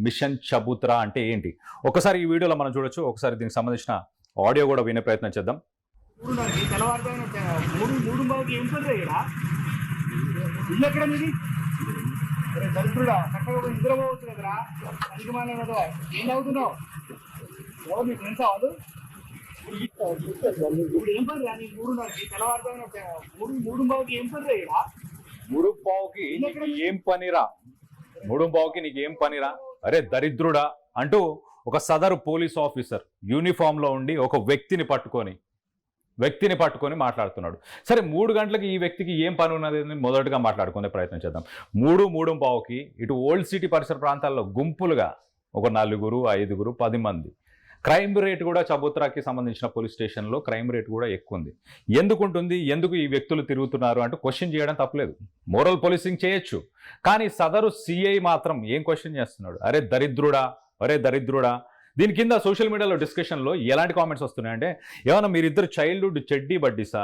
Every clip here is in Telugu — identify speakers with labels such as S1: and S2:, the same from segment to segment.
S1: మిషన్ చబుత్రా అంటే ఏంటి ఒకసారి ఈ వీడియోలో మనం చూడొచ్చు. ఒకసారి దీనికి సంబంధించిన ఆడియో కూడా వినే ప్రయత్నం చేద్దాం.
S2: దరిద్రుడా చక్కగా నిద్రపోవచ్చు కదరా అందుకనే కదా ఏం చదువుతున్నావు ఎవరు నీ ఫ్రెండ్స్ అవ్వదు ఇప్పుడు ఏం పని రా నీ 3:30కి తెల్లవారుతాను 3:30కి ఏం పని రా
S1: 3:15కి ఏం పనిరా 3:15కి నీకు ఏం పనిరా అరే దరిద్రుడా అంటూ ఒక సదరు పోలీస్ ఆఫీసర్ యూనిఫామ్ లో ఉండి ఒక వ్యక్తిని పట్టుకొని మాట్లాడుతున్నాడు. సరే 3 గంటలకి ఈ వ్యక్తికి ఏం పని ఉన్నది అని మొదటగా మాట్లాడుకునే ప్రయత్నం చేద్దాం. 3:15కి ఇటు ఓల్డ్ సిటీ పరిసర ప్రాంతాల్లో గుంపులుగా ఒక 4, 5, 10 మంది. క్రైమ్ రేట్ కూడా చబుత్రాకి సంబంధించిన పోలీస్ స్టేషన్లో క్రైమ్ రేట్ కూడా ఎక్కువ ఉంది. ఎందుకుంటుంది, ఎందుకు ఈ వ్యక్తులు తిరుగుతున్నారు అంటూ క్వశ్చన్ చేయడం తప్పలేదు, మోరల్ పోలీసింగ్ చేయొచ్చు. కానీ సదరు సిఐ మాత్రం ఏం క్వశ్చన్ చేస్తున్నాడు, అరే దరిద్రుడా. దీని కింద సోషల్ మీడియాలో డిస్కషన్లో ఎలాంటి కామెంట్స్ వస్తున్నాయంటే, ఏమన్నా మీరిద్దరు చైల్డ్హుడ్ చెడ్డీ బడ్డీసా,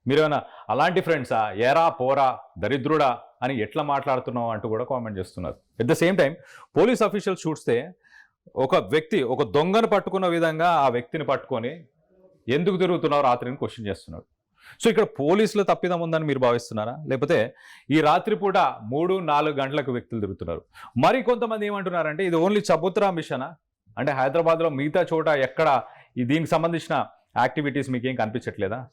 S1: మీరేమైనా అలాంటి ఫ్రెండ్సా, ఏరా పోరా దరిద్రుడా అని ఎట్లా మాట్లాడుతున్నావు అంటూ కూడా కామెంట్ చేస్తున్నారు. At the same time police officials చూస్తే ఒక దొంగను పట్టుకున్న విధంగా ఆ వ్యక్తిని పట్టుకొని ఎందుకు తిరుగుతున్నావు రాత్రిని క్వశ్చన్ చేస్తున్నాడు. సో ఇక్కడ పోలీసుల తప్పిదం ఉందని మీరు భావిస్తున్నారా, లేకపోతే ఈ రాత్రిపూట 3-4 గంటలకు వ్యక్తులు తిరుగుతున్నారు? మరి కొంతమంది ఏమంటున్నారంటే ఇది ఓన్లీ చబుత్రా మిషనా, అంటే హైదరాబాద్లో మిగతా చోట ఎక్కడ దీనికి సంబంధించిన యాక్టివిటీస్ మీకు ఏం కనిపించట్లేదా?